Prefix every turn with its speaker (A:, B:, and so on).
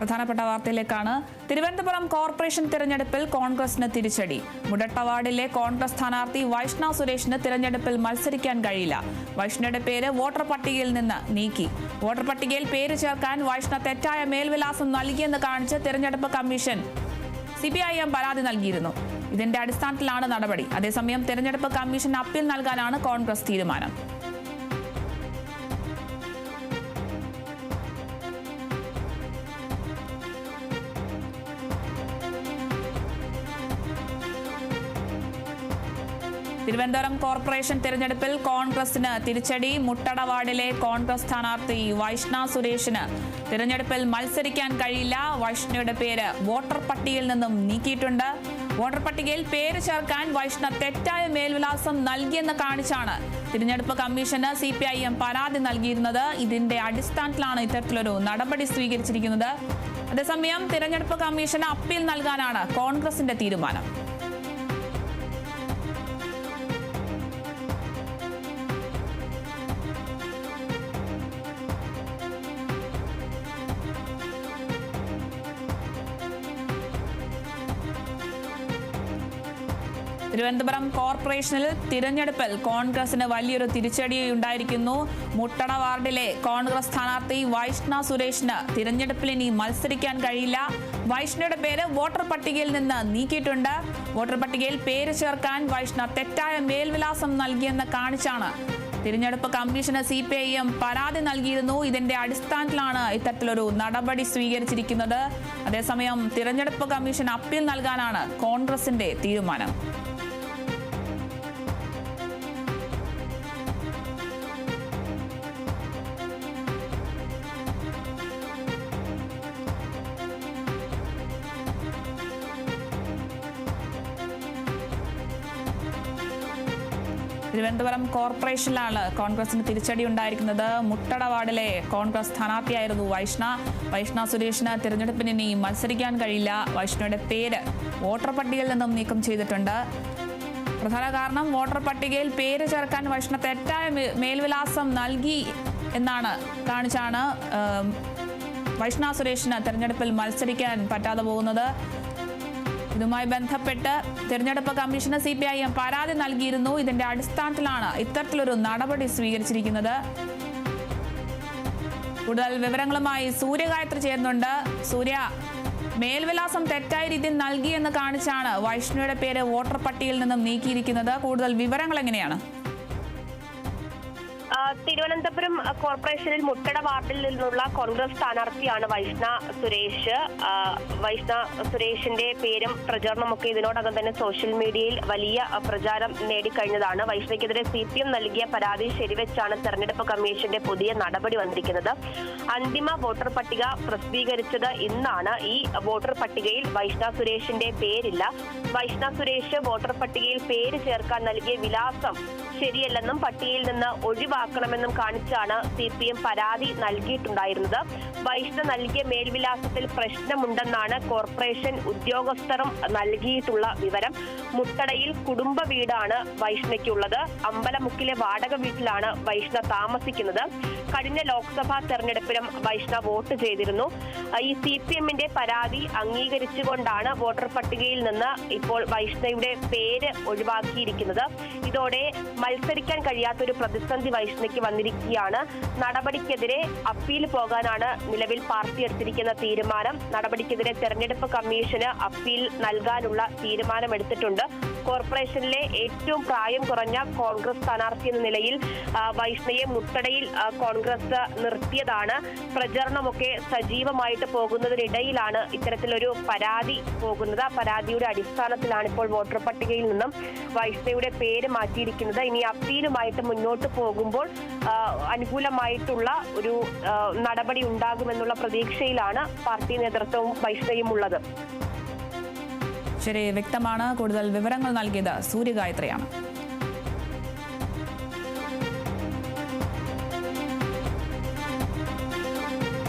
A: പ്രധാനപ്പെട്ട വാർത്തയിലേക്കാണ്. തിരുവനന്തപുരം കോർപ്പറേഷൻ തിരഞ്ഞെടുപ്പിൽ കോൺഗ്രസിന് തിരിച്ചടി. മുടട്ട വാർഡിലെ കോൺഗ്രസ് സ്ഥാനാർത്ഥി വൈഷ്ണ സുരേഷിന് തിരഞ്ഞെടുപ്പിൽ മത്സരിക്കാൻ കഴിയില്ല. വൈഷ്ണയുടെ പേര് വോട്ടർ പട്ടികയിൽ നിന്ന് നീക്കി. വോട്ടർ പട്ടികയിൽ പേര് ചേർക്കാൻ വൈഷ്ണ തെറ്റായ മേൽവിലാസം നൽകിയെന്ന് കാണിച്ച് തിരഞ്ഞെടുപ്പ് കമ്മീഷൻ CPIM പരാതി നൽകിയിരുന്നു. ഇതിന്റെ അടിസ്ഥാനത്തിലാണ് നടപടി. അതേസമയം തിരഞ്ഞെടുപ്പ് കമ്മീഷൻ അപ്പീൽ നൽകാനാണ് കോൺഗ്രസ് തീരുമാനം. തിരുവനന്തപുരം കോർപ്പറേഷൻ തിരഞ്ഞെടുപ്പിൽ കോൺഗ്രസിന് തിരിച്ചടി. മുട്ടട വാർഡിലെ കോൺഗ്രസ് സ്ഥാനാർത്ഥി വൈഷ്ണ സുരേഷിന് തിരഞ്ഞെടുപ്പിൽ മത്സരിക്കാൻ കഴിയില്ല. വൈഷ്ണയുടെ പേര് വോട്ടർ പട്ടികയിൽ നിന്നും നീക്കിയിട്ടുണ്ട്. വോട്ടർ പട്ടികയിൽ പേര് ചേർക്കാൻ വൈഷ്ണ തെറ്റായ മേൽവിലാസം നൽകിയെന്ന് കാണിച്ചാണ് തിരഞ്ഞെടുപ്പ് കമ്മീഷന് CPIM പരാതി നൽകിയിരുന്നത്. ഇതിന്റെ അടിസ്ഥാനത്തിലാണ് ഇത്തരത്തിലൊരു നടപടി സ്വീകരിച്ചിരിക്കുന്നത്. അതേസമയം തിരഞ്ഞെടുപ്പ് കമ്മീഷന് അപ്പീൽ നൽകാനാണ് കോൺഗ്രസിന്റെ തീരുമാനം. തിരുവനന്തപുരം കോർപ്പറേഷനിൽ തിരഞ്ഞെടുപ്പിൽ കോൺഗ്രസിന് വലിയൊരു തിരിച്ചടിയുണ്ടായിരിക്കുന്നു. മുട്ടട വാർഡിലെ കോൺഗ്രസ് സ്ഥാനാർത്ഥി വൈഷ്ണ സുരേഷിന് തിരഞ്ഞെടുപ്പിൽ ഇനി മത്സരിക്കാൻ കഴിയില്ല. വൈഷ്ണയുടെ പേര് വോട്ടർ പട്ടികയിൽ നിന്ന് നീക്കിയിട്ടുണ്ട്. വോട്ടർ പട്ടികയിൽ പേര് ചേർക്കാൻ വൈഷ്ണ തെറ്റായ മേൽവിലാസം നൽകിയെന്ന് കാണിച്ചാണ് തിരഞ്ഞെടുപ്പ് കമ്മീഷന് CPIM പരാതി നൽകിയിരുന്നു. ഇതിന്റെ അടിസ്ഥാനത്തിലാണ് ഇത്തരത്തിലൊരു നടപടി സ്വീകരിച്ചിരിക്കുന്നത്. അതേസമയം തിരഞ്ഞെടുപ്പ് കമ്മീഷൻ അപ്പീൽ നൽകാനാണ് കോൺഗ്രസിന്റെ തീരുമാനം. തിരുവനന്തപുരം കോർപ്പറേഷനിലാണ് കോൺഗ്രസിന് തിരിച്ചടി ഉണ്ടായിരിക്കുന്നത്. മുട്ടട വാർഡിലെ കോൺഗ്രസ് സ്ഥാനാർത്ഥിയായിരുന്നു വൈഷ്ണ സുരേഷിന് തിരഞ്ഞെടുപ്പിന് ഇനി മത്സരിക്കാൻ കഴിയില്ല. വൈഷ്ണയുടെ പേര് വോട്ടർ പട്ടികയിൽ നിന്നും നീക്കം ചെയ്തിട്ടുണ്ട്. പ്രധാന കാരണം വോട്ടർ പട്ടികയിൽ പേര് ചേർക്കാൻ വൈഷ്ണ തെറ്റായ മേൽവിലാസം നൽകി എന്നാണ് കാണിച്ചാണ് വൈഷ്ണ സുരേഷിന് തിരഞ്ഞെടുപ്പിൽ മത്സരിക്കാൻ പറ്റാതെ പോകുന്നത്. ഇതുമായി ബന്ധപ്പെട്ട് തിരഞ്ഞെടുപ്പ് കമ്മീഷന് CPIM പരാതി നൽകിയിരുന്നു. ഇതിന്റെ അടിസ്ഥാനത്തിലാണ് ഇത്തരത്തിലൊരു നടപടി സ്വീകരിച്ചിരിക്കുന്നത്. കൂടുതൽ വിവരങ്ങളുമായി സൂര്യഗായത്രി ചേരുന്നുണ്ട്. സൂര്യ, മേൽവിലാസം തെറ്റായ രീതിയിൽ നൽകിയെന്ന് കാണിച്ചാണ് വൈഷ്ണയുടെ പേര് വോട്ടർ പട്ടികയിൽ നിന്നും നീക്കിയിരിക്കുന്നത്. കൂടുതൽ വിവരങ്ങൾ എങ്ങനെയാണ്?
B: തിരുവനന്തപുരം കോർപ്പറേഷനിൽ മുട്ടട വാർഡിൽ നിന്നുള്ള കോൺഗ്രസ് സ്ഥാനാർത്ഥിയാണ് വൈഷ്ണ സുരേഷ്. വൈഷ്ണ സുരേഷിന്റെ പേരും പ്രചരണമൊക്കെ ഇതിനോടകം തന്നെ സോഷ്യൽ മീഡിയയിൽ വലിയ പ്രചാരം നേടിക്കഴിഞ്ഞതാണ്. വൈഷ്ണയ്ക്കെതിരെ CPIM നൽകിയ പരാതി ശരിവെച്ചാണ് തെരഞ്ഞെടുപ്പ് കമ്മീഷന്റെ പുതിയ നടപടി വന്നിരിക്കുന്നത്. അന്തിമ വോട്ടർ പട്ടിക പ്രസിദ്ധീകരിച്ചത് ഇന്നാണ്. ഈ വോട്ടർ പട്ടികയിൽ വൈഷ്ണ സുരേഷിന്റെ പേരില്ല. വൈഷ്ണ സുരേഷ് വോട്ടർ പട്ടികയിൽ പേര് ചേർക്കാൻ നൽകിയ വിലാസം ശരിയല്ലെന്നും പട്ടികയിൽ നിന്ന് ഒഴിവാക്കണമെന്നും കാണിച്ചാണ് CPIM പരാതി നൽകിയിട്ടുണ്ടായിരുന്നത്. വൈഷ്ണ നൽകിയ മേൽവിലാസത്തിൽ പ്രശ്നമുണ്ടെന്നാണ് കോർപ്പറേഷൻ ഉദ്യോഗസ്ഥരും നൽകിയിട്ടുള്ള വിവരം. മുട്ടടയിൽ കുടുംബ വീടാണ് വൈഷ്ണയ്ക്കുള്ളത്. അമ്പലമുക്കിലെ വാടക വീട്ടിലാണ് വൈഷ്ണ താമസിക്കുന്നത്. കഴിഞ്ഞ ലോക്സഭാ തെരഞ്ഞെടുപ്പിലും വൈഷ്ണ വോട്ട് ചെയ്തിരുന്നു. ഈ CPIMന്റെ പരാതി അംഗീകരിച്ചുകൊണ്ടാണ് വോട്ടർ പട്ടികയിൽ നിന്ന് ഇപ്പോൾ വൈഷ്ണയുടെ പേര് ഒഴിവാക്കിയിരിക്കുന്നത്. ഇതോടെ മത്സരിക്കാൻ കഴിയാത്തൊരു പ്രതിസന്ധി വൈഷ്ണയ്ക്ക് വന്നിരിക്കുകയാണ്. നടപടിക്കെതിരെ അപ്പീൽ പോകാനാണ് നിലവിൽ പാർട്ടി എടുത്തിരിക്കുന്ന തീരുമാനം. നടപടിക്കെതിരെ തെരഞ്ഞെടുപ്പ് കമ്മീഷന് അപ്പീൽ നൽകാനുള്ള തീരുമാനമെടുത്തിട്ടുണ്ട്. കോർപ്പറേഷനിലെ ഏറ്റവും പ്രായം കുറഞ്ഞ കോൺഗ്രസ് സ്ഥാനാർത്ഥി എന്ന നിലയിൽ വൈഷ്ണയെ മുട്ടടയിൽ കോൺഗ്രസ് നിർത്തിയതാണ്. പ്രചരണമൊക്കെ സജീവമായിട്ട് പോകുന്നതിനിടയിലാണ് ഇത്തരത്തിലൊരു പരാതി പോകുന്നത്. ആ പരാതിയുടെ അടിസ്ഥാനത്തിലാണ് ഇപ്പോൾ വോട്ടർ പട്ടികയിൽ നിന്നും വൈഷ്ണയുടെ പേര് മാറ്റിയിരിക്കുന്നത്. ഇനി അപ്പീലുമായിട്ട് മുന്നോട്ട് പോകുമ്പോൾ അനുകൂലമായിട്ടുള്ള ഒരു നടപടി ഉണ്ടാകുമെന്നുള്ള പ്രതീക്ഷയിലാണ് പാർട്ടി നേതൃത്വവും വൈഷ്ണയും ഉള്ളത്.
A: ശരി, വ്യക്തമാണ്. കൂടുതൽ വിവരങ്ങൾ നൽകിയത് സൂര്യഗായത്രിയാണ്.